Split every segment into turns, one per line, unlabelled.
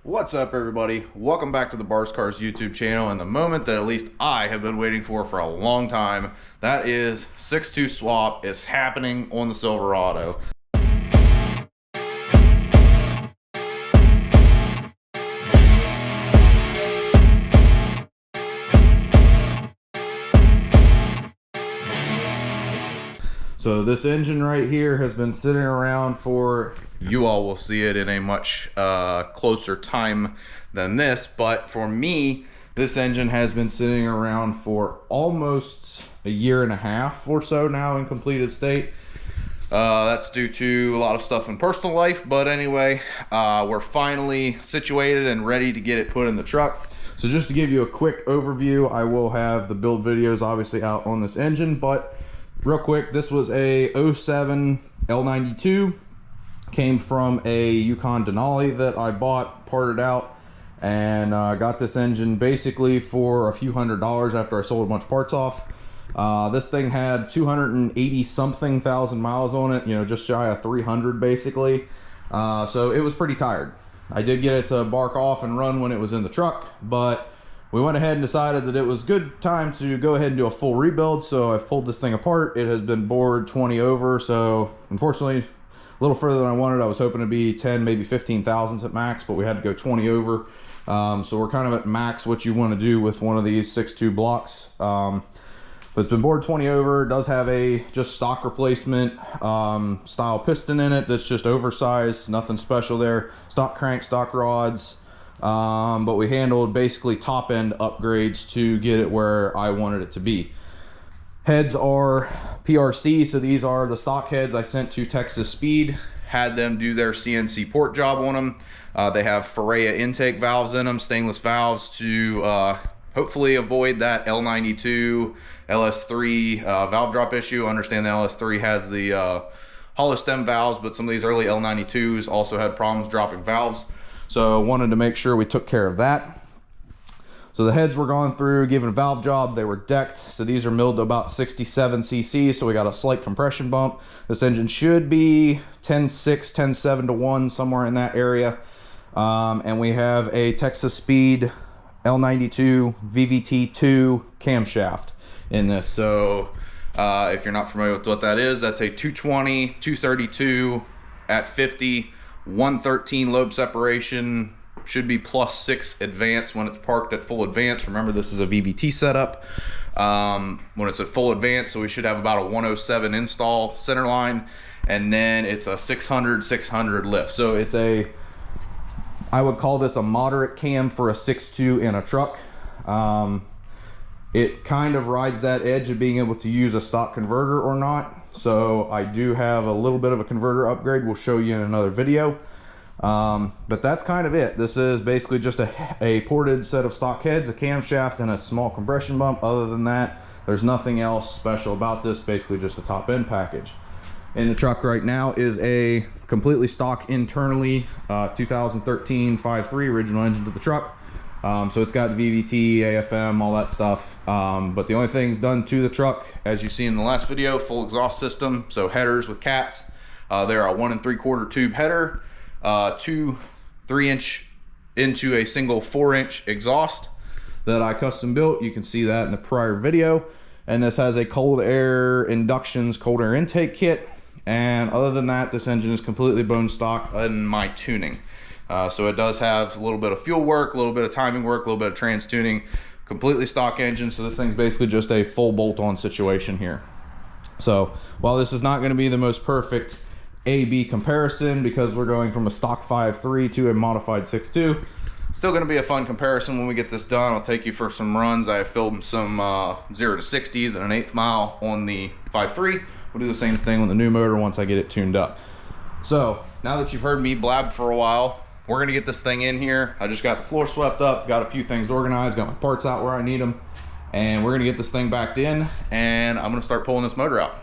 What's up, everybody? Welcome back to the Bars Cars YouTube channel, and the moment that at least I have been waiting for a long time. That is 6.2 swap is happening on the Silverado. So this engine right here has been sitting around for, you all will see it in a much closer time than this, but for me, this engine has been sitting around for almost a year and a half or so now in completed state. That's due to a lot of stuff in personal life, but anyway, we're finally situated and ready to get it put in the truck. So just to give you a quick overview, I will have the build videos obviously out on this engine, but real quick, this was a 07 L92, came from a Yukon Denali that I bought, parted out, and got this engine basically for a few $100s after I sold a bunch of parts off. This thing had 280 something thousand miles on it, you know, just shy of 300 basically. So it was pretty tired. I did get it to bark off and run when it was in the truck, but we went ahead and decided that it was good time to go ahead and do a full rebuild. So I've pulled this thing apart. It has been bored 20 over. So unfortunately, a little further than I wanted. I was hoping to be 10, maybe 15 thousandths at max, but we had to go 20 over. So we're kind of at max what you want to do with one of these 6.2 blocks. But it's been bored 20 over. It does have a just stock replacement style piston in it that's just oversized, nothing special there. Stock crank, stock rods. But we handled basically top end upgrades to get it where I wanted it to be. Heads are PRC, so these are the stock heads I sent to Texas Speed, had them do their CNC port job on them. They have Ferrea intake valves in them, stainless valves, to hopefully avoid that L92 LS3 valve drop issue. I understand the LS3 has the hollow stem valves, but some of these early L92s also had problems dropping valves. So wanted to make sure we took care of that. So the heads were gone through, given a valve job. They were decked. So these are milled to about 67 cc. So we got a slight compression bump. This engine should be 10.6, 10.7 to 1, somewhere in that area. And we have a Texas Speed L92 VVT2 camshaft in this. So if you're not familiar with what that is, that's a 220, 232 at 50. 113 lobe separation, should be +6 advance when it's parked at full advance. Remember, this is a VVT setup. When it's at full advance, so we should have about a 107 install center line, and then it's a 600 lift. So it's a, I would call this a moderate cam for a 6.2 in a truck. It kind of rides that edge of being able to use a stock converter or not. So I do have a little bit of a converter upgrade we'll show you in another video. But that's kind of it. This is basically just a ported set of stock heads, a camshaft, and a small compression bump. Other than that, there's nothing else special about this, basically just a top end package. In the truck right now is a completely stock internally 2013 5.3 original engine to the truck. So it's got VVT, AFM, all that stuff. But the only things done to the truck, as you see in the last video, full exhaust system. So headers with cats. They're a 1 3/4 tube header, 2 3-inch into a single 4-inch exhaust that I custom built. You can see that in the prior video. And this has a cold air inductions, cold air intake kit. And other than that, this engine is completely bone stock in my tuning. So it does have a little bit of fuel work, a little bit of timing work, a little bit of trans tuning, completely stock engine. So this thing's basically just a full bolt-on situation here. So while this is not going to be the most perfect A-B comparison, because we're going from a stock 5.3 to a modified 6.2, still going to be a fun comparison when we get this done. I'll take you for some runs. I have filmed some 0 to 60s and an 1/8 mile on the 5.3. We'll do the same thing on the new motor once I get it tuned up. So now that you've heard me blab for a while, we're gonna get this thing in here. I just got the floor swept up, got a few things organized, got my parts out where I need them, and we're gonna get this thing backed in, and I'm gonna start pulling this motor out.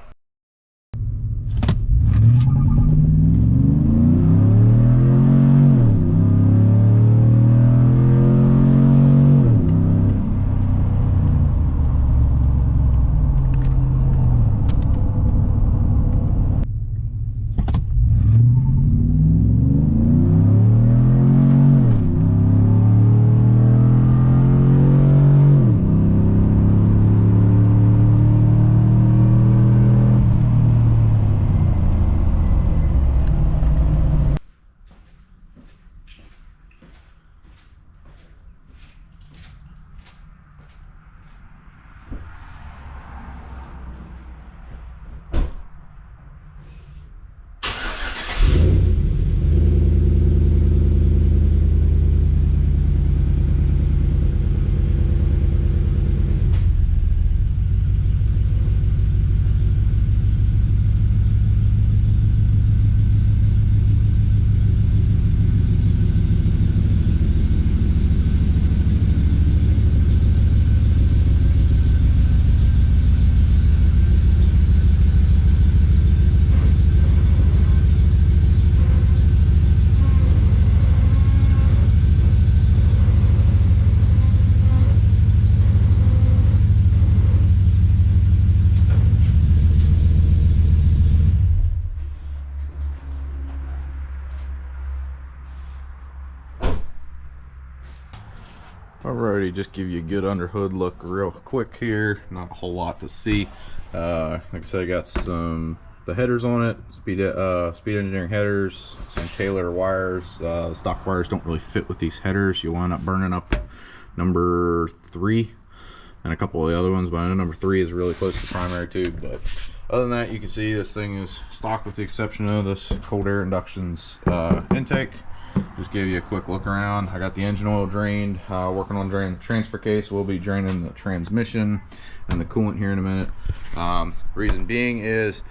Alrighty, just give you a good under hood look real quick here. Not a whole lot to see. Like I said, I got the headers on it, speed engineering headers, some Taylor wires. The stock wires don't really fit with these headers. You wind up burning up number 3 and a couple of the other ones, but I know number 3 is really close to the primary tube. But other than that, you can see this thing is stock with the exception of this cold air induction's intake. Just give you a quick look around. I got the engine oil drained, working on draining the transfer case. We'll be draining the transmission and the coolant here in a minute. Reason being is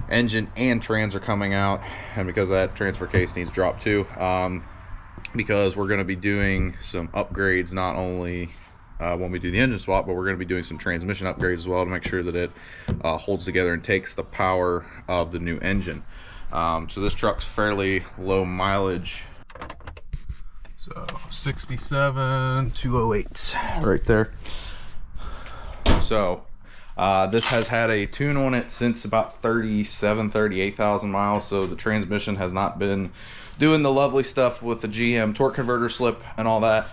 engine and trans are coming out, and because that transfer case needs dropped too, because we're going to be doing some upgrades, not only when we do the engine swap, but we're going to be doing some transmission upgrades as well to make sure that it holds together and takes the power of the new engine. So this truck's fairly low mileage. So 67,208 right there. So this has had a tune on it since about 38,000 miles. So the transmission has not been doing the lovely stuff with the GM torque converter slip and all that.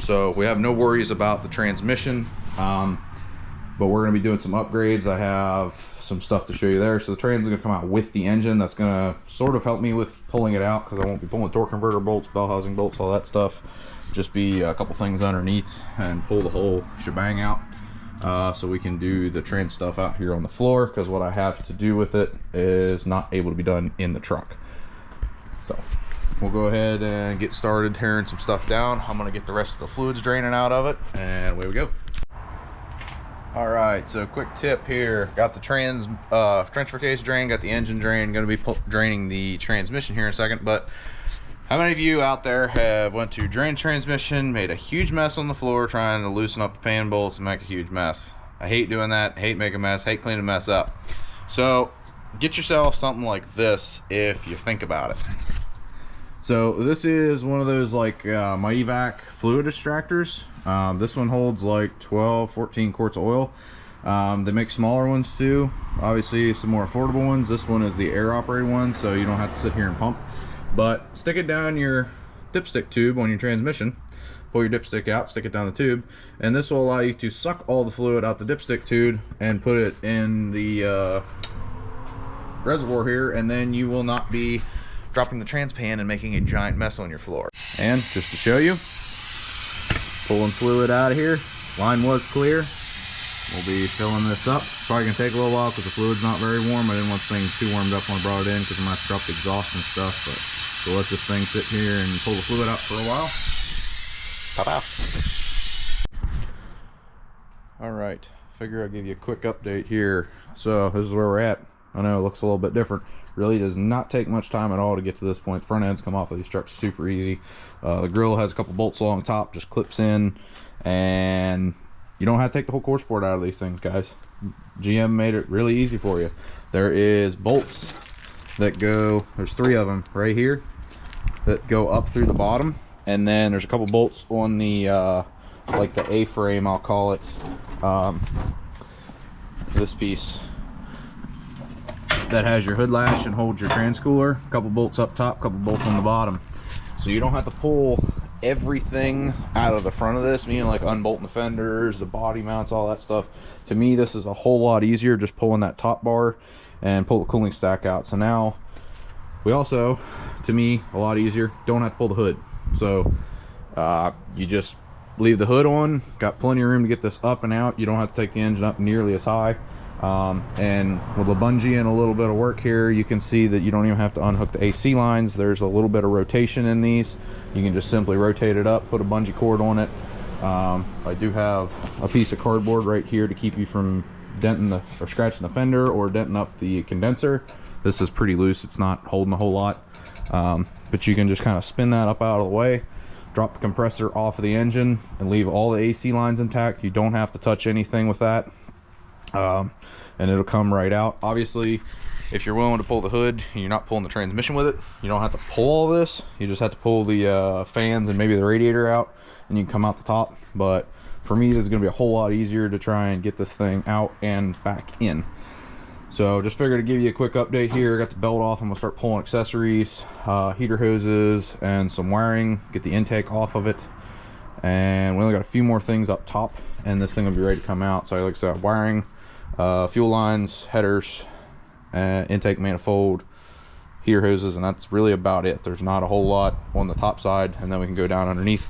So we have no worries about the transmission. But we're going to be doing some upgrades. I have some stuff to show you there. So the trans is going to come out with the engine. That's going to sort of help me with pulling it out, because I won't be pulling torque converter bolts, bell housing bolts, all that stuff. Just be a couple things underneath and pull the whole shebang out, so we can do the trans stuff out here on the floor, because what I have to do with it is not able to be done in the truck. So we'll go ahead and get started tearing some stuff down. I'm going to get the rest of the fluids draining out of it, and away we go. All right, so quick tip here. Got the transfer case drained, got the engine drained. Going to be draining the transmission here in a second. But how many of you out there have went to drain transmission, made a huge mess on the floor trying to loosen up the pan bolts and make a huge mess? I hate doing that. Hate making a mess. Hate cleaning a mess up. So get yourself something like this if you think about it. So this is one of those like Mighty Vac fluid extractors. This one holds like 12-14 quarts of oil. They make smaller ones too, obviously some more affordable ones. This one is the air operated one, so you don't have to sit here and pump, but stick it down your dipstick tube on your transmission. Pull your dipstick out, stick it down the tube, and this will allow you to suck all the fluid out the dipstick tube and put it in the reservoir here, and then you will not be dropping the trans pan and making a giant mess on your floor. And just to show you, pulling fluid out of here. Line was clear. We'll be filling this up. Probably gonna take a little while because the fluid's not very warm. I didn't want the thing too warmed up when I brought it in, because I'm gonna have to drop the exhaust and stuff. But we'll let this thing sit here and pull the fluid out for a while. Pop out. All right, figure I'll give you a quick update here. So this is where we're at. I know it looks a little bit different. Really does not take much time at all to get to this point. The front ends come off of these trucks super easy. The grill has a couple bolts along the top, just clips in, and you don't have to take the whole core support out of these things, guys. GM made it really easy for you. There is bolts that go, there's 3 of them right here that go up through the bottom, and then there's a couple bolts on the like the A-frame, I'll call it, this piece that has your hood latch and holds your trans cooler. A couple bolts up top, couple bolts on the bottom, so you don't have to pull everything out of the front of this, meaning like unbolting the fenders, the body mounts, all that stuff. To me, this is a whole lot easier, just pulling that top bar and pull the cooling stack out. So now we also, to me, a lot easier, don't have to pull the hood. So you just leave the hood on, got plenty of room to get this up and out. You don't have to take the engine up nearly as high. And with a bungee and a little bit of work here, you can see that you don't even have to unhook the AC lines. There's a little bit of rotation in these. You can just simply rotate it up, put a bungee cord on it. I do have a piece of cardboard right here to keep you from denting or scratching the fender or denting up the condenser. This is pretty loose, it's not holding a whole lot, but you can just kind of spin that up out of the way, drop the compressor off of the engine, and leave all the AC lines intact. You don't have to touch anything with that. And it'll come right out. Obviously, if you're willing to pull the hood and you're not pulling the transmission with it, you don't have to pull all this. You just have to pull the fans and maybe the radiator out, and you can come out the top. But for me, this is going to be a whole lot easier to try and get this thing out and back in. So just figured to give you a quick update here. Got the belt off. I'm gonna start pulling accessories, heater hoses, and some wiring, get the intake off of it, And we only got a few more things up top, and this thing will be ready to come out. So like I said, wiring, fuel lines, headers, intake manifold, heater hoses, and that's really about it. There's not a whole lot on the top side, and then we can go down underneath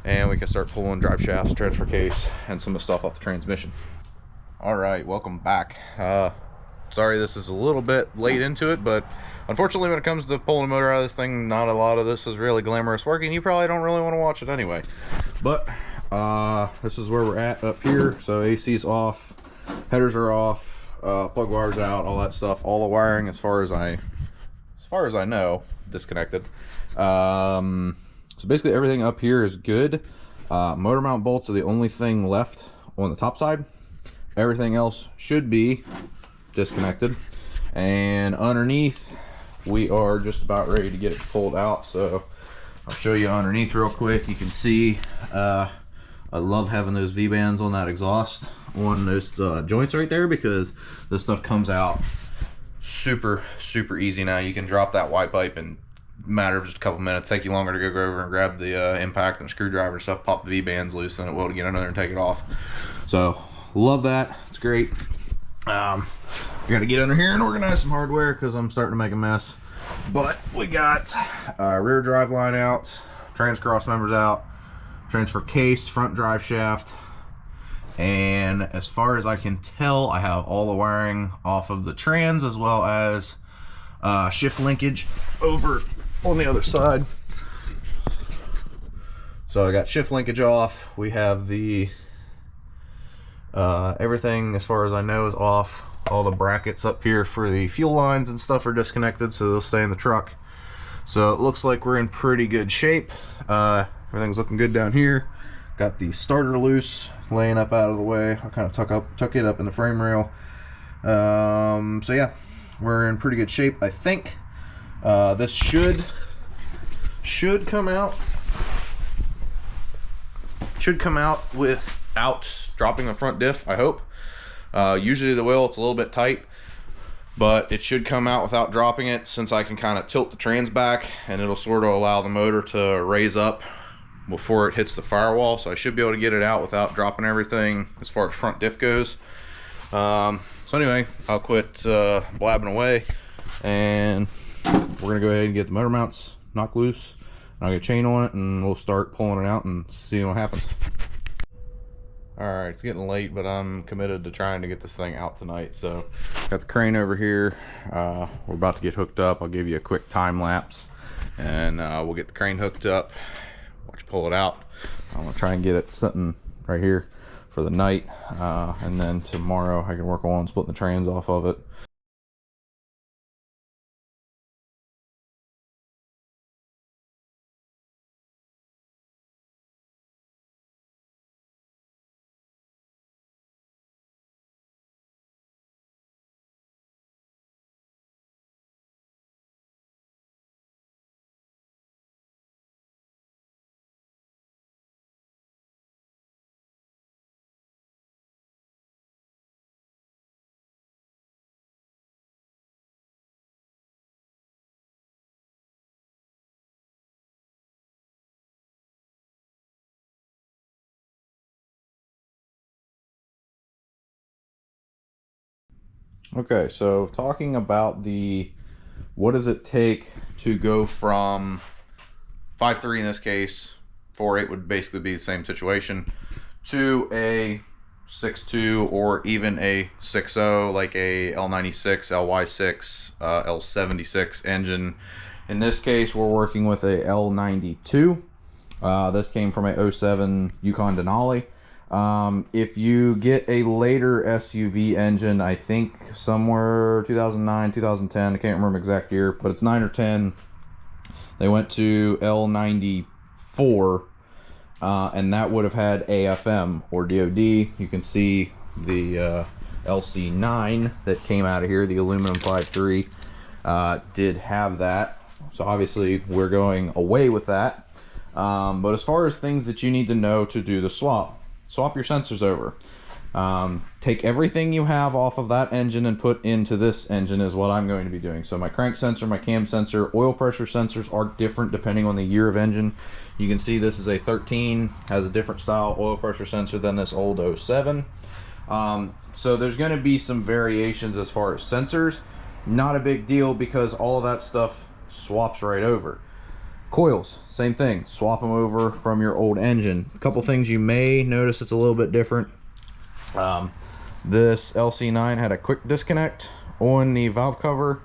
and we can start pulling drive shafts, transfer case, and some of the stuff off the transmission. All right, welcome back. Sorry this is a little bit late into it, but unfortunately when it comes to pulling a motor out of this thing, not a lot of this is really glamorous work, and you probably don't really want to watch it anyway. But this is where we're at up here. So AC's off, headers are off, plug wires out, all that stuff. All the wiring, as far as I know, disconnected. So basically everything up here is good. Motor mount bolts are the only thing left on the top side. Everything else should be disconnected, and underneath we are just about ready to get it pulled out. So I'll show you underneath real quick. You can see I love having those V-bands on that exhaust on those joints right there, because this stuff comes out super easy now. You can drop that Y pipe in a matter of just a couple minutes. Take you longer to go over and grab the impact and screwdriver and stuff, pop the V-bands loose than it will to get under there and take it off. So love that, it's great. I gotta get under here and organize some hardware because I'm starting to make a mess. But we got rear drive line out, trans cross members out, transfer case, front drive shaft, and as far as I can tell, I have all the wiring off of the trans, as well as shift linkage over on the other side. So I got shift linkage off. We have the everything, as far as I know, is off. All the brackets up here for the fuel lines and stuff are disconnected, so they'll stay in the truck. So it looks like we're in pretty good shape. Everything's looking good down here. Got the starter loose, laying up out of the way. I kind of tuck it up in the frame rail. So yeah, we're in pretty good shape, I think. This should come out without dropping the front diff, I hope. Usually the wheel, it's a little bit tight, but it should come out without dropping it, since I can kind of tilt the trans back and it'll sort of allow the motor to raise up before it hits the firewall. So I should be able to get it out without dropping everything as far as front diff goes. So anyway, I'll quit blabbing away, and we're gonna go ahead and get the motor mounts knocked loose, and I'll get a chain on it and we'll start pulling it out and see what happens. Alright, it's getting late, but I'm committed to trying to get this thing out tonight. So got the crane over here. We're about to get hooked up. I'll give you a quick time lapse, and we'll get the crane hooked up, watch pull it out. I'm gonna try and get it sitting right here for the night, and then tomorrow I can work on splitting the trans off of it. Okay, so talking about what does it take to go from 5.3 in this case, 4.8 would basically be the same situation, to a 6.2 or even a 6.0, like a L96, LY6, L76 engine. In this case, we're working with a L92. This came from a 07 Yukon Denali. If you get a later SUV engine, I think somewhere 2009, 2010, I can't remember exact year, but it's 9 or 10, they went to L94, and that would have had AFM or DOD. You can see the LC9 that came out of here, the aluminum 5.3, did have that. So obviously we're going away with that. But as far as things that you need to know to do the swap your sensors over. Take everything you have off of that engine and put into this engine is what I'm going to be doing. So my crank sensor, my cam sensor, oil pressure sensors are different depending on the year of engine. You can see this is a 13, has a different style oil pressure sensor than this old 07. So there's going to be some variations as far as sensors. Not a big deal because all of that stuff swaps right over. Coils, same thing, swap them over from your old engine. A couple things you may notice it's a little bit different. This LC9 had a quick disconnect on the valve cover,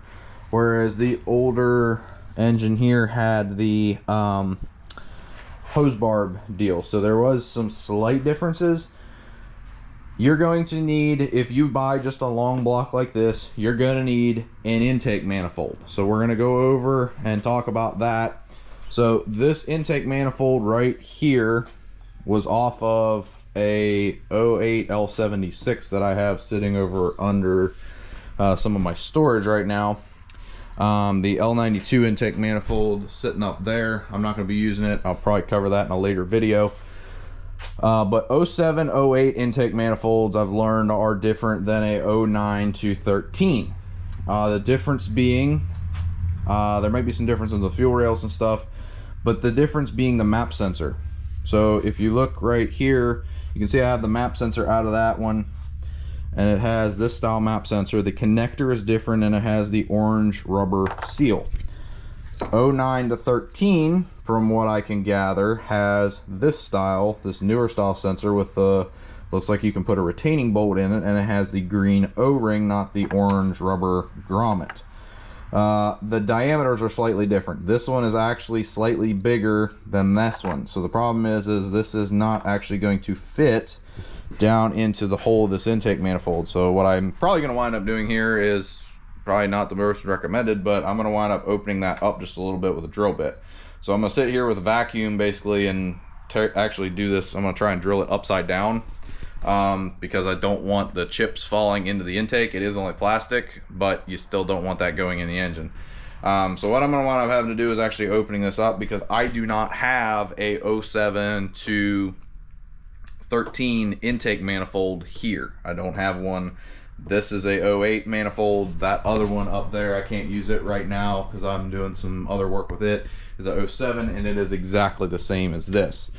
whereas the older engine here had the hose barb deal. So there was some slight differences. You're going to need, if you buy just a long block like this, you're going to need an intake manifold. So we're going to go over and talk about that. So this intake manifold right here was off of a 08 L76 that I have sitting over under some of my storage right now. The L92 intake manifold sitting up there. I'm not going to be using it. I'll probably cover that in a later video. But 07, 08 intake manifolds I've learned are different than a 09 to 13. The difference being, there might be some difference in the fuel rails and stuff, but the difference being the map sensor. So if you look right here, you can see I have the map sensor out of that one, and it has this style map sensor. The connector is different and it has the orange rubber seal. 09 to 13, from what I can gather, has this style, this newer style sensor with the, looks like you can put a retaining bolt in it, and it has the green O-ring, not the orange rubber grommet. The diameters are slightly different. This one is actually slightly bigger than this one. So the problem is this is not actually going to fit down into the hole of this intake manifold. So what I'm probably going to wind up doing here is probably not the most recommended, but I'm going to wind up opening that up just a little bit with a drill bit. So I'm going to sit here with a vacuum basically and actually do this. I'm going to try and drill it upside down because I don't want the chips falling into the intake. It is only plastic, but you still don't want that going in the engine. So what I'm going to wind up having to do is actually opening this up because I do not have a 07 to 13 intake manifold here. I don't have one. This is a 08 manifold. That other one up there, I can't use it right now because I'm doing some other work with it, is a 07, and it is exactly the same as this.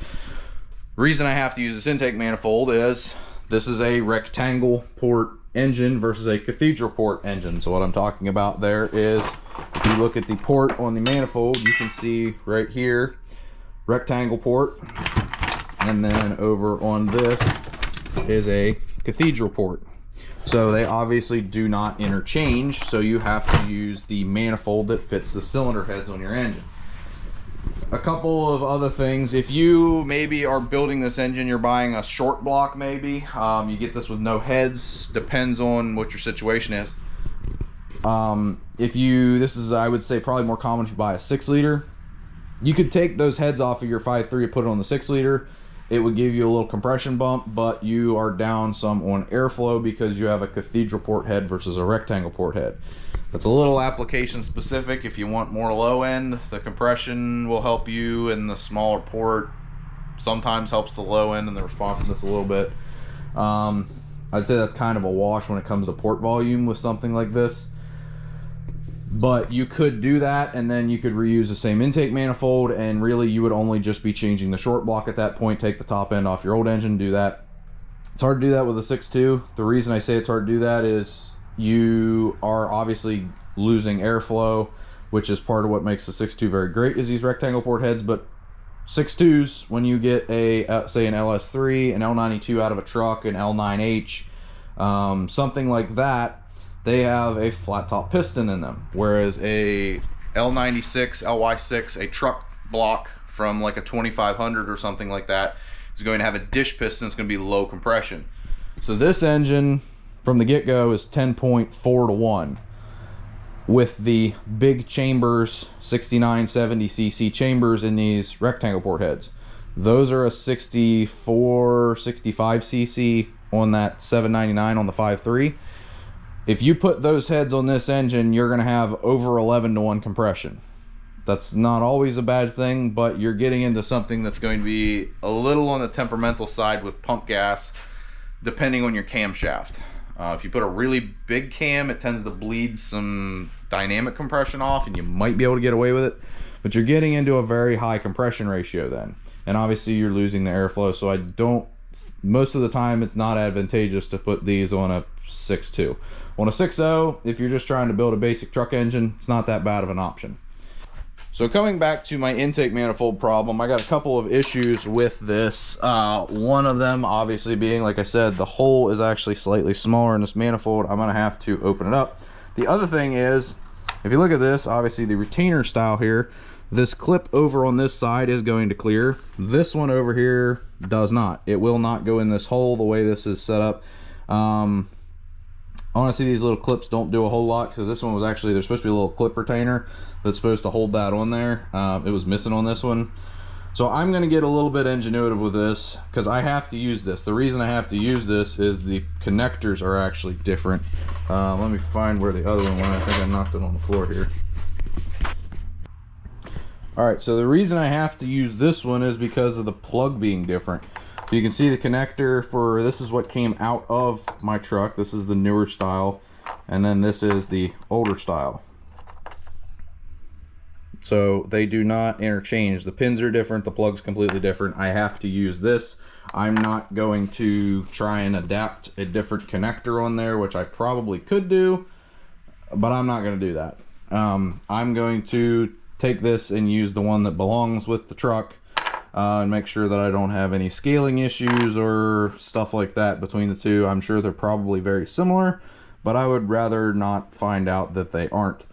Reason I have to use this intake manifold is this is a rectangle port engine versus a cathedral port engine. So what I'm talking about there is, if you look at the port on the manifold, you can see right here, rectangle port, and then over on this is a cathedral port. So they obviously do not interchange, so you have to use the manifold that fits the cylinder heads on your engine. A couple of other things, if you maybe are building this engine, you're buying a short block maybe, you get this with no heads, depends on what your situation is. This is, I would say, probably more common if you buy a 6-liter. You could take those heads off of your 5.3 and put it on the 6-liter. It would give you a little compression bump, but you are down some on airflow because you have a cathedral port head versus a rectangle port head. That's a little application specific. If you want more low end, the compression will help you, and the smaller port sometimes helps the low end and the responsiveness a little bit. I'd say that's kind of a wash when it comes to port volume with something like this. But you could do that, and then you could reuse the same intake manifold, and really you would only just be changing the short block at that point. Take the top end off your old engine, do that. It's hard to do that with a 6.2. The reason I say it's hard to do that is you are obviously losing airflow, which is part of what makes the 6.2 very great, is these rectangle port heads. But 6.2s, when you get a say an LS3, an L92 out of a truck, an L9H, something like that, they have a flat top piston in them, whereas a L96, LY6, a truck block from like a 2500 or something like that, is going to have a dish piston. It's going to be low compression. So this engine from the get-go is 10.4 to 1 with the big chambers, 69, 70 cc chambers in these rectangle port heads. Those are a 64, 65 cc on that 799 on the 5.3. If you put those heads on this engine, you're going to have over 11 to 1 compression. That's not always a bad thing, but you're getting into something that's going to be a little on the temperamental side with pump gas depending on your camshaft. If you put a really big cam, it tends to bleed some dynamic compression off, and you might be able to get away with it, but you're getting into a very high compression ratio then, and obviously you're losing the airflow. So most of the time it's not advantageous to put these on a 6.2. On a 6.0, if you're just trying to build a basic truck engine, it's not that bad of an option. So coming back to my intake manifold problem, I got a couple of issues with this. One of them obviously being, like I said, the hole is actually slightly smaller in this manifold. I'm gonna have to open it up. The other thing is, if you look at this, obviously the retainer style here, this clip over on this side is going to clear. This one over here does not. It will not go in this hole the way this is set up. Honestly, these little clips don't do a whole lot, because this one was actually, there's supposed to be a little clip retainer that's supposed to hold that on there. It was missing on this one. So I'm going to get a little bit ingenuitive with this, because I have to use this. The reason I have to use this is the connectors are actually different. Let me find where the other one went. I think I knocked it on the floor here. Alright, so the reason I have to use this one is because of the plug being different. So you can see the connector for, this is what came out of my truck. This is the newer style, and then this is the older style. So they do not interchange. The pins are different, the plug's completely different. I have to use this. I'm not going to try and adapt a different connector on there, which I probably could do, but I'm not going to do that. I'm going to take this and use the one that belongs with the truck, and make sure that I don't have any scaling issues or stuff like that between the two. I'm sure they're probably very similar, but I would rather not find out that they aren't,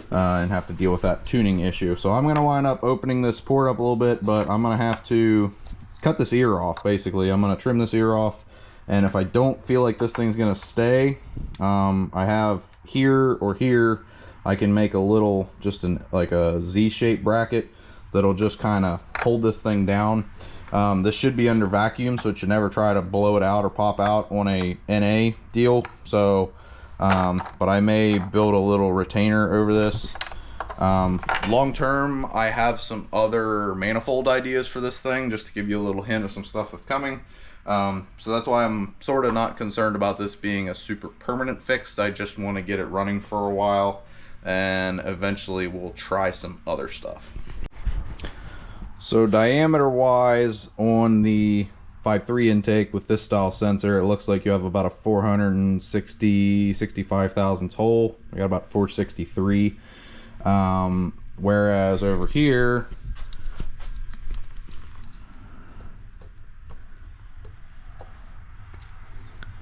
and have to deal with that tuning issue. So I'm going to wind up opening this port up a little bit, but I'm going to have to cut this ear off. Basically, I'm going to trim this ear off, and if I don't feel like this thing's going to stay, I have here or here, I can make a little, just like a Z-shaped bracket that'll just kind of hold this thing down. This should be under vacuum, so it should never try to blow it out or pop out on a NA deal. So, but I may build a little retainer over this. Long term, I have some other manifold ideas for this thing, just to give you a little hint of some stuff that's coming. So that's why I'm sort of not concerned about this being a super permanent fix. I just want to get it running for a while, and eventually we'll try some other stuff. So diameter wise on the 5.3 intake with this style sensor, it looks like you have about a 65 thousandths hole. I got about 463. Whereas over here,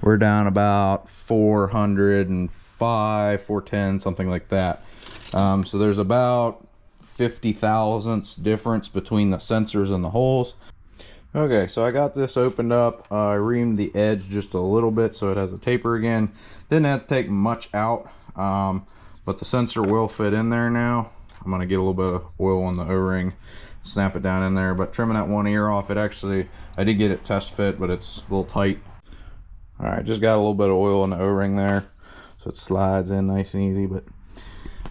we're down about 405, 410, something like that. So there's about 50 thousandths difference between the sensors and the holes. Okay, so I got this opened up. I reamed the edge just a little bit so it has a taper again. Didn't have to take much out, but the sensor will fit in there now. I'm gonna get a little bit of oil on the O-ring, snap it down in there. But trimming that one ear off, it actually, I did get it test fit, but it's a little tight. All right, just got a little bit of oil on the O-ring there, so it slides in nice and easy, but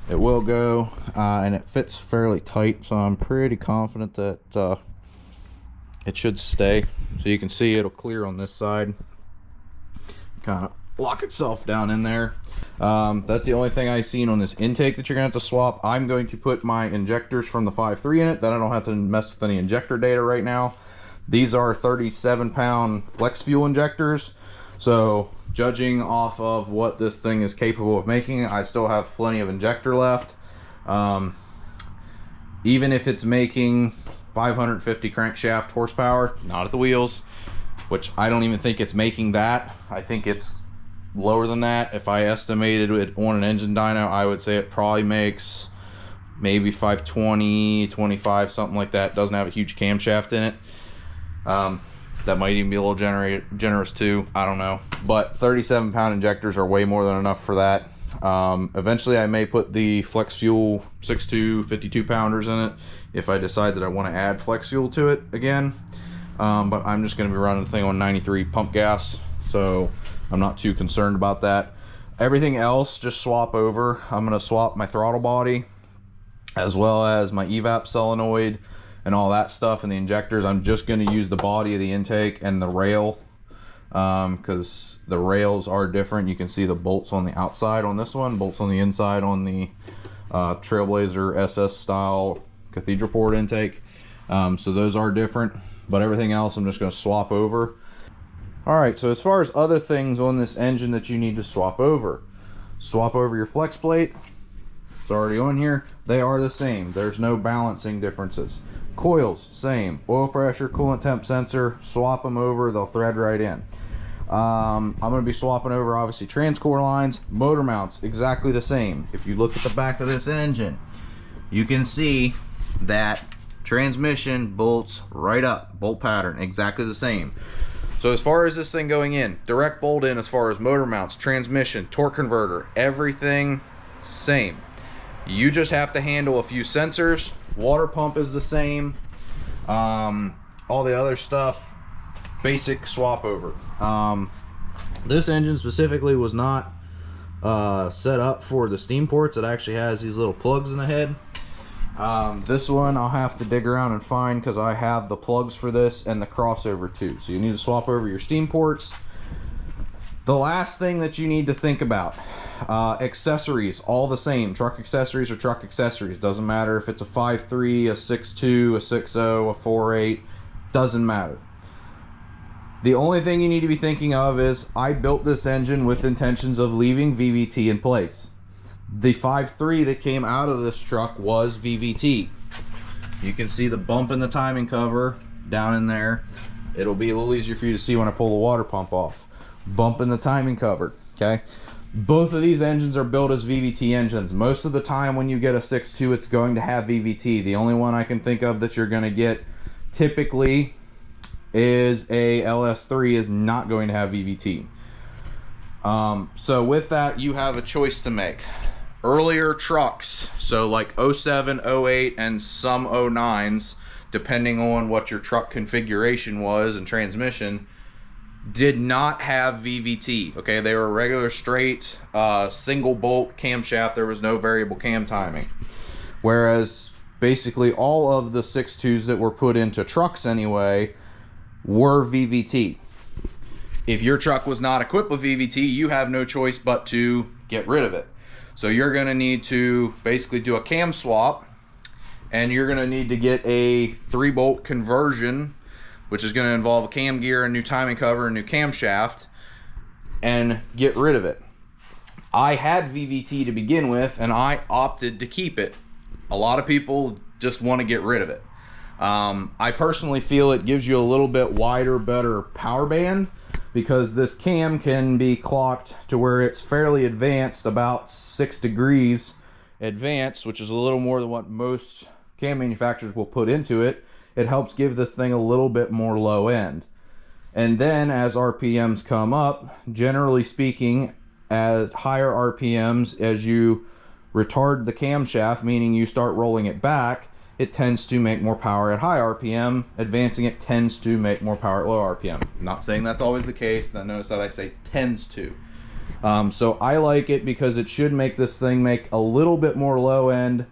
it will go, and it fits fairly tight, so I'm pretty confident that it should stay. So you can see it'll clear on this side, kind of lock itself down in there. That's the only thing I've seen on this intake that you're gonna have to swap. I'm going to put my injectors from the 5.3 in it, then I don't have to mess with any injector data right now. These are 37-pound flex fuel injectors, so judging off of what this thing is capable of making, I still have plenty of injector left. Even if it's making 550 crankshaft horsepower, not at the wheels, which I don't even think it's making that. I think it's lower than that. If I estimated it on an engine dyno, I would say it probably makes maybe 520, 25, something like that. Doesn't have a huge camshaft in it. That might even be a little generous too, I don't know. But 37-pound injectors are way more than enough for that. Eventually I may put the flex fuel 6.2 52-pounders in it if I decide that I want to add flex fuel to it again. But I'm just going to be running the thing on 93 pump gas, so I'm not too concerned about that. Everything else, just swap over. I'm going to swap my throttle body as well as my evap solenoid and all that stuff, and the injectors. I'm just going to use the body of the intake and the rail because the rails are different. You can see the bolts on the outside on this one, bolts on the inside on the Trailblazer SS style cathedral port intake. So those are different, but everything else I'm just going to swap over. All right, so as far as other things on this engine that you need to swap over your flex plate. It's already on here. They are the same. There's no balancing differences. Coils, same. Oil pressure, coolant temp sensor, swap them over, they'll thread right in. I'm going to be swapping over obviously transcore lines. Motor mounts, exactly the same. If you look at the back of this engine, you can see that transmission bolts right up, bolt pattern, exactly the same. So as far as this thing going in, direct bolt in as far as motor mounts, transmission, torque converter, everything same. You just have to handle a few sensors. Water pump is the same. All the other stuff, basic swap over. This engine specifically was not set up for the steam ports. It actually has these little plugs in the head. This one I'll have to dig around and find because I have the plugs for this and the crossover too. So you need to swap over your steam ports. The last thing that you need to think about, accessories, all the same. Truck accessories are truck accessories. Doesn't matter if it's a 5.3, a 6.2, a 6.0, a 4.8, doesn't matter. The only thing you need to be thinking of is I built this engine with intentions of leaving VVT in place. The 5.3 that came out of this truck was VVT. You can see the bump in the timing cover down in there. It'll be a little easier for you to see when I pull the water pump off. Bump in the timing cover, okay? Both of these engines are built as VVT engines. Most of the time when you get a 6.2, it's going to have VVT. The only one I can think of that you're going to get typically is a LS3 is not going to have VVT. So with that, you have a choice to make. Earlier trucks, so like 07, 08, and some 09s, depending on what your truck configuration was and transmission, did not have VVT. Okay, they were regular straight single bolt camshaft. There was no variable cam timing. Whereas basically all of the 6.2s that were put into trucks anyway were VVT. If your truck was not equipped with VVT, you have no choice but to get rid of it. So you're going to need to basically do a cam swap, and you're going to need to get a 3-bolt conversion, which is going to involve a cam gear, a new timing cover, a new camshaft, and get rid of it. I had VVT to begin with, and I opted to keep it. A lot of people just want to get rid of it. I personally feel it gives you a little bit wider, better power band, because this cam can be clocked to where it's fairly advanced, about 6 degrees advanced, which is a little more than what most cam manufacturers will put into it. It helps give this thing a little bit more low end. And then as RPMs come up, generally speaking, at higher RPMs, as you retard the camshaft, meaning you start rolling it back, it tends to make more power at high RPM. Advancing it tends to make more power at low RPM. I'm not saying that's always the case. Notice that I say tends to. So I like it because it should make this thing make a little bit more low end,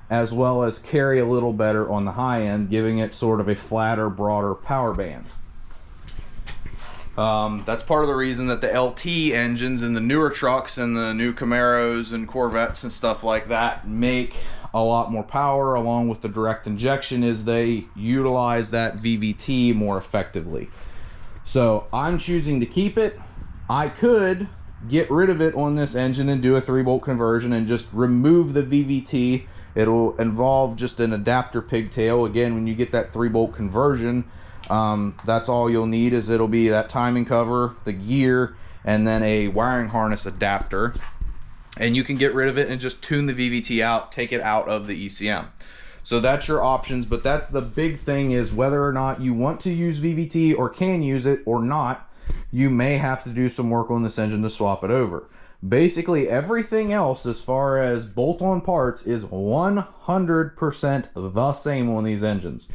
as well as carry a little better on the high end, giving it sort of a flatter, broader power band. That's part of the reason that the LT engines in the newer trucks and the new Camaros and Corvettes and stuff like that make a lot more power, along with the direct injection, is they utilize that VVT more effectively. So I'm choosing to keep it. I could get rid of it on this engine and do a 3-bolt conversion and just remove the VVT. It'll involve just an adapter pigtail. Again, when you get that 3-bolt conversion, that's all you'll need. Is it'll be that timing cover, the gear, and then a wiring harness adapter. And you can get rid of it and just tune the VVT out, take it out of the ECM. So that's your options, but that's the big thing, is whether or not you want to use VVT or can use it or not, you may have to do some work on this engine to swap it over. Basically everything else as far as bolt-on parts is 100% the same on these engines.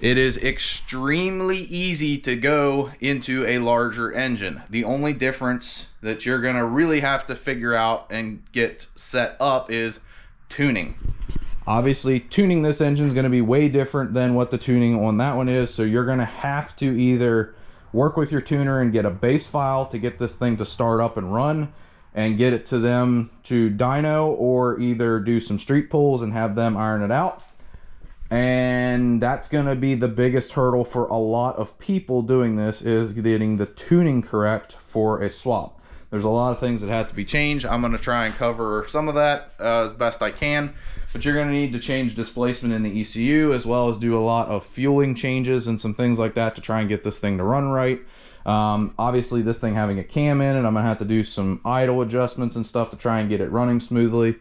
It is extremely easy to go into a larger engine. The only difference that you're gonna really have to figure out and get set up is tuning. Obviously, tuning this engine is gonna be way different than what the tuning on that one is, so you're gonna have to either work with your tuner and get a base file to get this thing to start up and run, and get it to them to dyno, or either do some street pulls and have them iron it out. And that's going to be the biggest hurdle for a lot of people doing this, is getting the tuning correct for a swap. There's a lot of things that have to be changed. I'm going to try and cover some of that as best I can, but you're going to need to change displacement in the ECU, as well as do a lot of fueling changes and some things like that to try and get this thing to run right. Obviously this thing having a cam in it, I'm going to have to do some idle adjustments and stuff to try and get it running smoothly.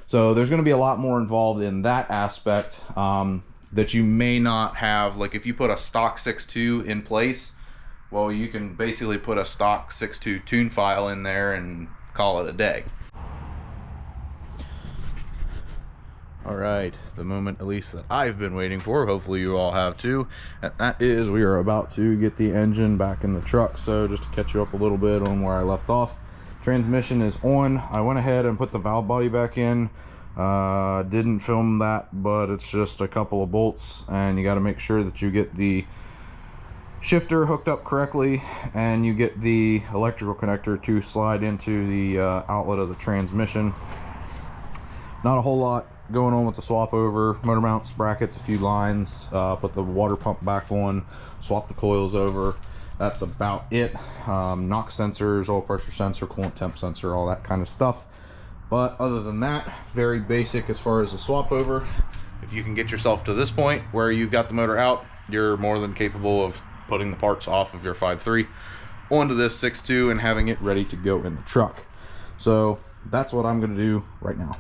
So there's going to be a lot more involved in that aspect that you may not have. Like if you put a stock 6.2 in place, well, you can basically put a stock 6.2 tune file in there and call it a day. All right, the moment at least that I've been waiting for, hopefully you all have too, and that is we are about to get the engine back in the truck. So just to catch you up a little bit on where I left off, transmission is on. I went ahead and put the valve body back in. Didn't film that, but it's just a couple of bolts, and you got to make sure that you get the shifter hooked up correctly, and you get the electrical connector to slide into the outlet of the transmission. Not a whole lot going on with the swap over. Motor mounts, brackets, a few lines, put the water pump back on, swap the coils over. That's about it. Knock sensors, oil pressure sensor, coolant temp sensor, all that kind of stuff. But other than that, very basic as far as the swap over. If you can get yourself to this point where you've got the motor out, you're more than capable of putting the parts off of your 5.3 onto this 6.2 and having it ready to go in the truck. So that's what I'm going to do right now.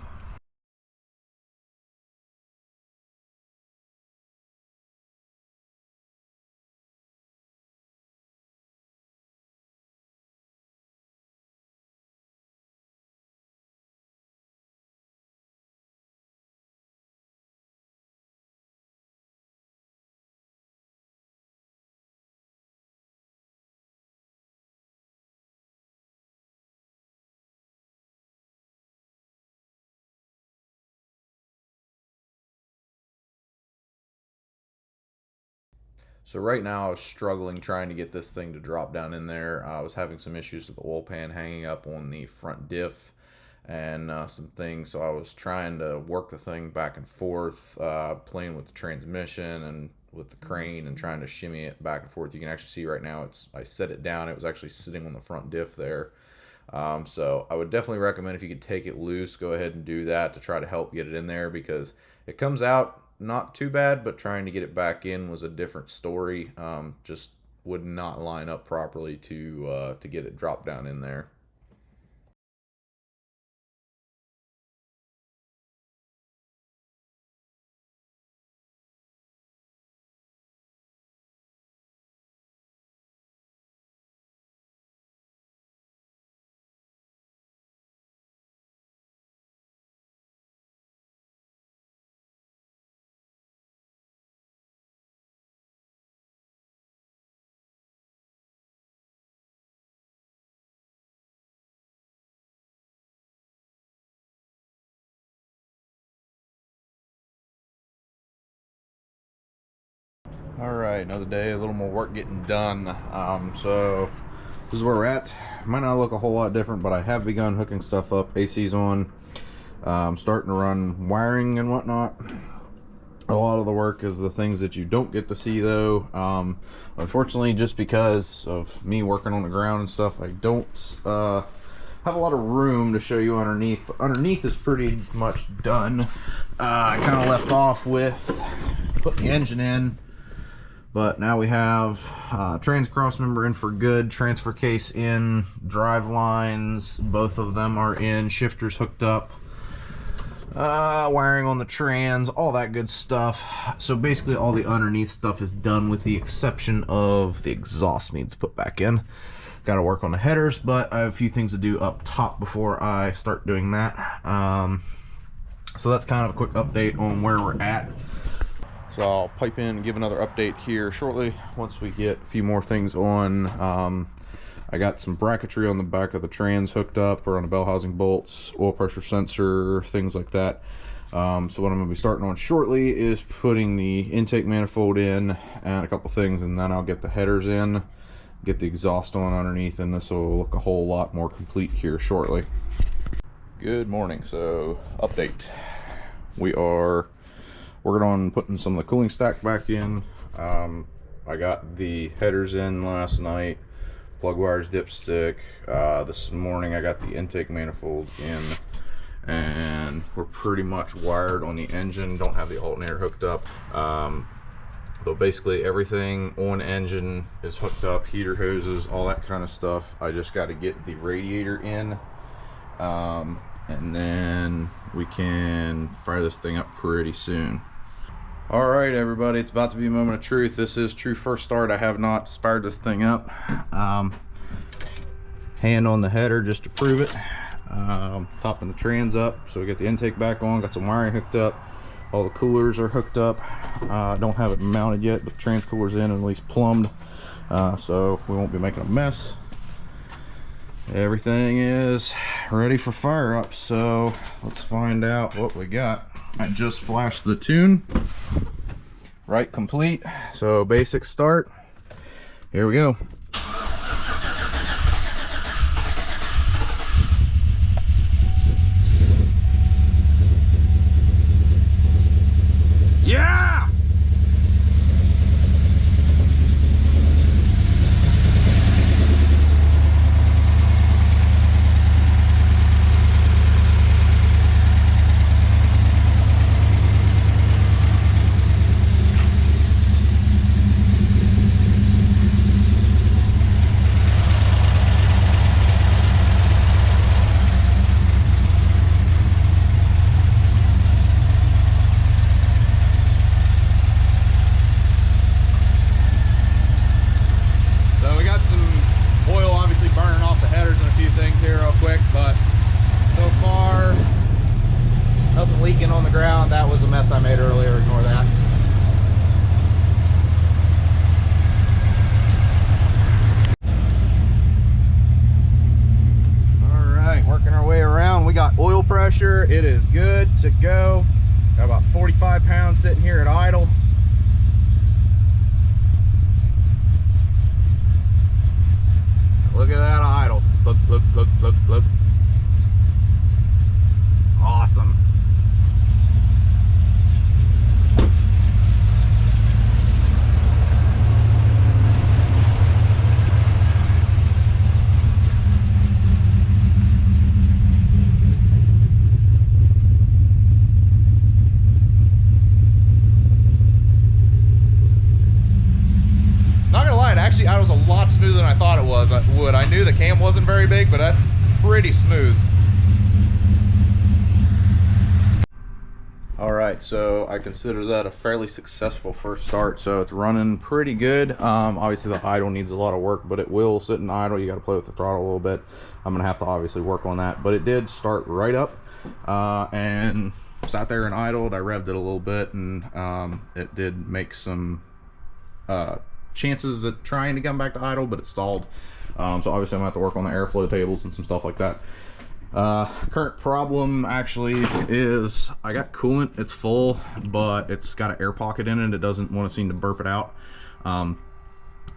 So right now I was struggling trying to get this thing to drop down in there. I was having some issues with the oil pan hanging up on the front diff and some things. So I was trying to work the thing back and forth, playing with the transmission and with the crane and trying to shimmy it back and forth. You can actually see right now I set it down. It was actually sitting on the front diff there. So I would definitely recommend, if you could take it loose, go ahead and do that to try to help get it in there, because it comes out not too bad, but trying to get it back in was a different story. Just would not line up properly to get it dropped down in there. All right, another day, a little more work getting done. So this is where we're at. Might not look a whole lot different, but I have begun hooking stuff up. AC's on. Starting to run wiring and whatnot. A lot of the work is the things that you don't get to see though. Unfortunately, just because of me working on the ground and stuff, I don't have a lot of room to show you underneath, but underneath is pretty much done. I kind of left off with putting the engine in, but now we have trans cross member in for good, transfer case in, drive lines, both of them are in, shifters hooked up, wiring on the trans, all that good stuff. So basically all the underneath stuff is done, with the exception of the exhaust needs put back in. Got to work on the headers, but I have a few things to do up top before I start doing that. So that's kind of a quick update on where we're at. So I'll pipe in and give another update here shortly once we get a few more things on. I got some bracketry on the back of the trans hooked up, or on the bell housing bolts, oil pressure sensor, things like that. So what I'm going to be starting on shortly is putting the intake manifold in and a couple things, and then I'll get the headers in. get the exhaust on underneath, and this will look a whole lot more complete here shortly. Good morning. So update, we are working on putting some of the cooling stack back in. I got the headers in last night, plug wires, dipstick. This morning I got the intake manifold in, and we're pretty much wired on the engine. Don't have the alternator hooked up, but basically everything on the engine is hooked up, heater hoses, all that kind of stuff. I just got to get the radiator in, and then we can fire this thing up pretty soon. All right, everybody, it's about to be a moment of truth. This is true first start. I have not fired this thing up. Hand on the header just to prove it. Topping the trans up, so we get the intake back on, got some wiring hooked up, all the coolers are hooked up. I don't have it mounted yet, but the trans cooler's in and at least plumbed, so we won't be making a mess. Everything is ready for fire up, so let's find out what we got. I just flashed the tune, right, complete. So basic start, here we go. Yeah! On the ground. That was a mess I made earlier, ignore that. All right, working our way around. We got oil pressure, it is good to go. Got about 45 pounds sitting here at idle. Look at that idle. Look, look, look, look, look. Awesome. Actually, I was a lot smoother than I thought it was. I knew the cam wasn't very big, but that's pretty smooth. All right, so I consider that a fairly successful first start. So it's running pretty good. Obviously the idle needs a lot of work, but it will sit in idle. You got to play with the throttle a little bit. I'm gonna have to obviously work on that, but it did start right up, and sat there and idled. I revved it a little bit, and it did make some chances at trying to come back to idle, but it stalled. So obviously I'm gonna have to work on the airflow tables and some stuff like that. Current problem actually is I got coolant, it's full, but it's got an air pocket in it. It doesn't want to seem to burp it out,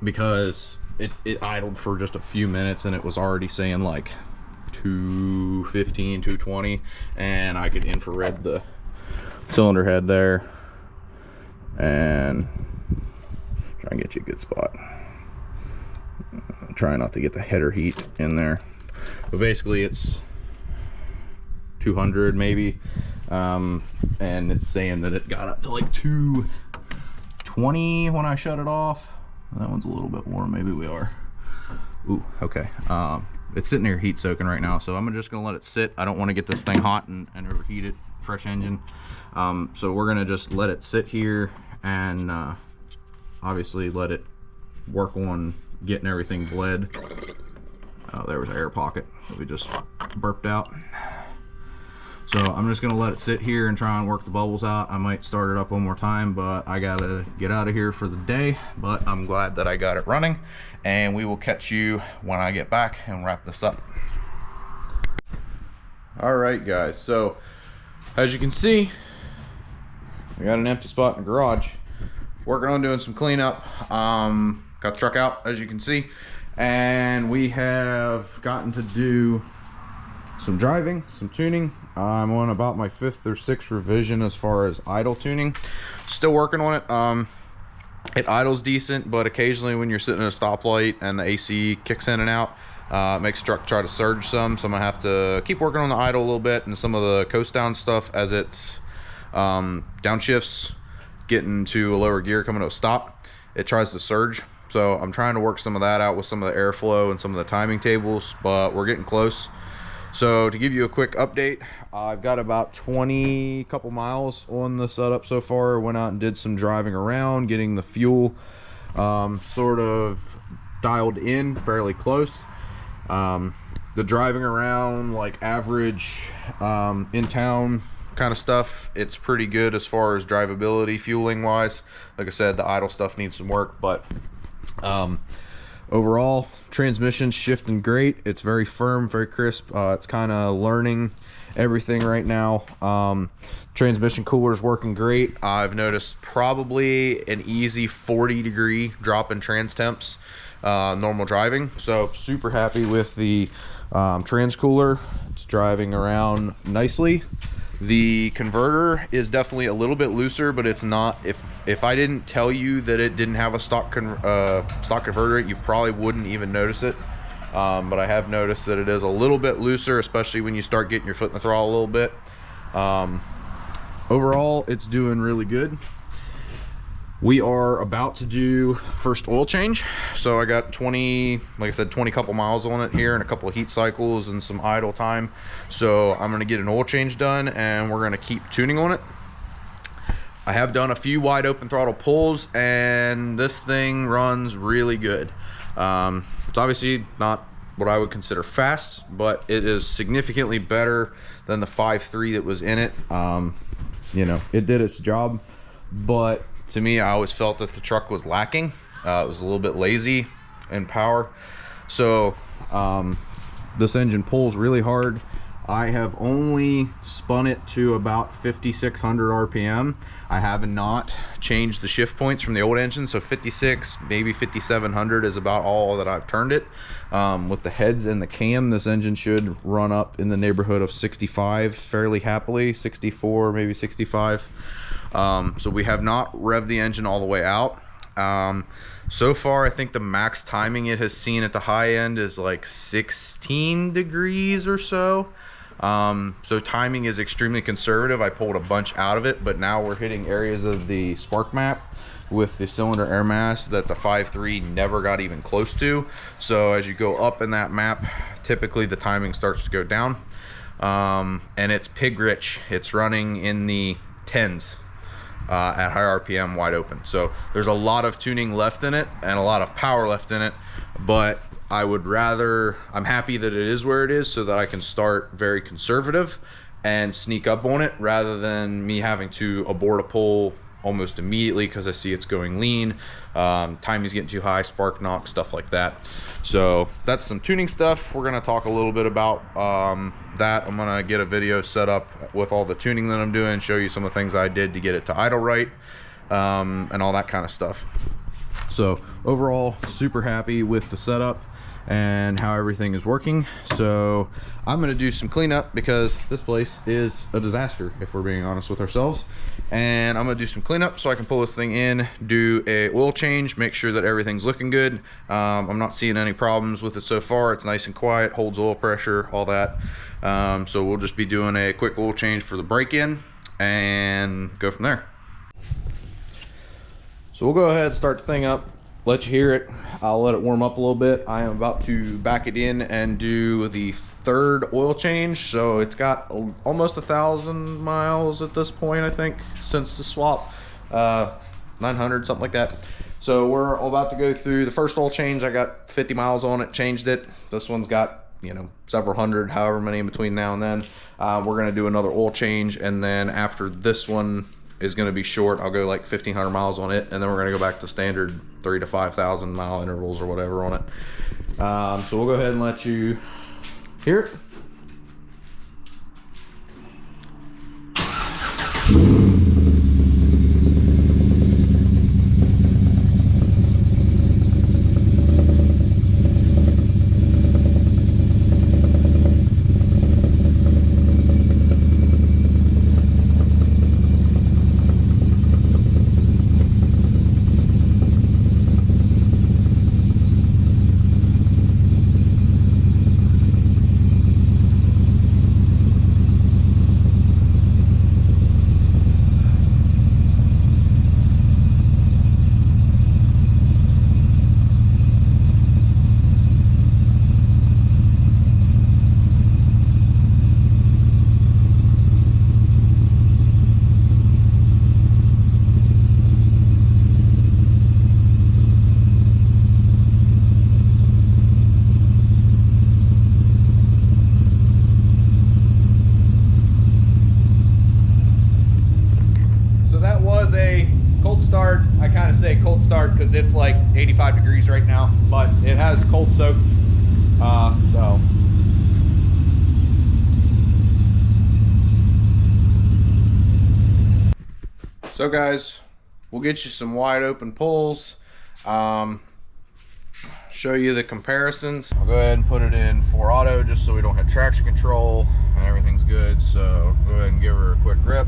because it idled for just a few minutes and it was already saying like 215, 220, and I could infrared the cylinder head there and try and get you a good spot. Try not to get the header heat in there, but basically it's 200 maybe, and it's saying that it got up to like 220 when I shut it off. That one's a little bit warm. Maybe we are. Ooh, okay. It's sitting there heat soaking right now, so I'm just gonna let it sit. I don't want to get this thing hot and overheat it. Fresh engine, so we're gonna just let it sit here and obviously let it work on getting everything bled. There was an air pocket that we just burped out. So I'm just gonna let it sit here and try and work the bubbles out. I might start it up one more time, but I gotta get out of here for the day. But I'm glad that I got it running, and we will catch you when I get back and wrap this up. All right, guys, so as you can see, we got an empty spot in the garage. Working on doing some cleanup. got the truck out, as you can see, and we have gotten to do some driving, some tuning. I'm on about my 5th or 6th revision as far as idle tuning. Still working on it. It idles decent, but occasionally when you're sitting at a stoplight and the AC kicks in and out, it makes the truck try to surge some. So I'm gonna have to keep working on the idle a little bit and some of the coast down stuff as it downshifts, getting to a lower gear, coming to a stop, it tries to surge. So I'm trying to work some of that out with some of the airflow and some of the timing tables, but we're getting close. So to give you a quick update, I've got about 20 couple miles on the setup so far. Went out and did some driving around, getting the fuel sort of dialed in fairly close. The driving around, like average in town kind of stuff, it's pretty good as far as drivability, fueling wise. Like I said, the idle stuff needs some work, but overall, transmission's shifting great. It's very firm, very crisp. It's kind of learning everything right now. Transmission cooler's working great. I've noticed probably an easy 40-degree drop in trans temps, normal driving. So super happy with the trans cooler. It's driving around nicely. The converter is definitely a little bit looser, but it's not. If I didn't tell you that it didn't have a stock converter, you probably wouldn't even notice it. But I have noticed that it is a little bit looser, especially when you start getting your foot in the throttle a little bit. Overall, it's doing really good. We are about to do first oil change. So I got 20, like I said, 20 couple miles on it here and a couple of heat cycles and some idle time. So I'm gonna get an oil change done and we're gonna keep tuning on it. I have done a few wide open throttle pulls and this thing runs really good. It's obviously not what I would consider fast, but it is significantly better than the 5.3 that was in it. You know, it did its job, but to me, I always felt that the truck was lacking. It was a little bit lazy in power. So this engine pulls really hard. I have only spun it to about 5,600 RPM. I have not changed the shift points from the old engine, so 56, maybe 5,700 is about all that I've turned it. With the heads and the cam, this engine should run up in the neighborhood of 65 fairly happily, 64, maybe 65. So we have not revved the engine all the way out. So far, I think the max timing it has seen at the high end is like 16 degrees or so. So timing is extremely conservative. I pulled a bunch out of it, but now we're hitting areas of the spark map with the cylinder air mass that the 5.3 never got even close to. So as you go up in that map, typically the timing starts to go down. And it's pig rich. It's running in the 10s. At high RPM wide open. So there's a lot of tuning left in it and a lot of power left in it, but I'm happy that it is where it is so that I can start very conservative and sneak up on it rather than me having to abort a pull almost immediately because I see it's going lean, timing's getting too high, spark knock, stuff like that. So that's some tuning stuff. We're gonna talk a little bit about that. I'm gonna get a video set up with all the tuning that I'm doing, show you some of the things I did to get it to idle right, and all that kind of stuff. So overall, super happy with the setup and how everything is working. So I'm gonna do some cleanup because this place is a disaster, if we're being honest with ourselves. And I'm gonna do some cleanup so I can pull this thing in, do a oil change, make sure that everything's looking good. I'm not seeing any problems with it so far. It's nice and quiet, holds oil pressure, all that. So we'll just be doing a quick oil change for the break-in and go from there. So we'll go ahead and start the thing up, let you hear it. I'll let it warm up a little bit. I am about to back it in and do the third oil change. So it's got almost 1,000 miles at this point, I think, since the swap. 900, something like that. So we're about to go through the first oil change. I got 50 miles on it, changed it. This one's got, you know, several hundred, however many in between now and then. We're gonna do another oil change, and then after this one is going to be short, I'll go like 1,500 miles on it, and then we're going to go back to standard 3,000 to 5,000 mile intervals or whatever on it. So we'll go ahead and let you hear it. start. I kind of say cold start because it's like 85 degrees right now, but it has cold soak. So guys, we'll get you some wide open pulls. Show you the comparisons. I'll go ahead and put it in 4 auto just so we don't have traction control and everything's good. So go ahead and give her a quick grip.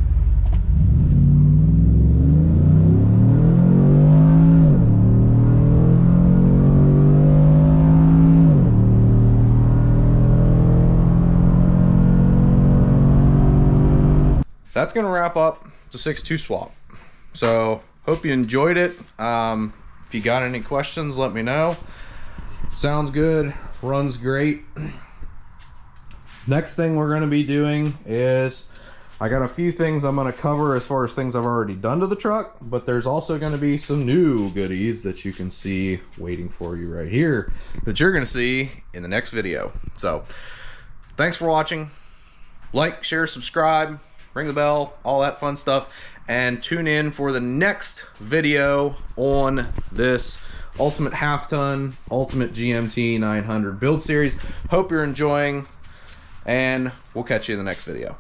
That's gonna wrap up the 6.2 swap. So hope you enjoyed it. If you got any questions, let me know. Sounds good, runs great. Next thing we're gonna be doing is, I got a few things I'm gonna cover as far as things I've already done to the truck, but there's also gonna be some new goodies that you can see waiting for you right here that you're gonna see in the next video. So thanks for watching. Like, share, subscribe, ring the bell, all that fun stuff, and tune in for the next video on this Ultimate Half Ton Ultimate GMT 900 build series. Hope you're enjoying, and we'll catch you in the next video.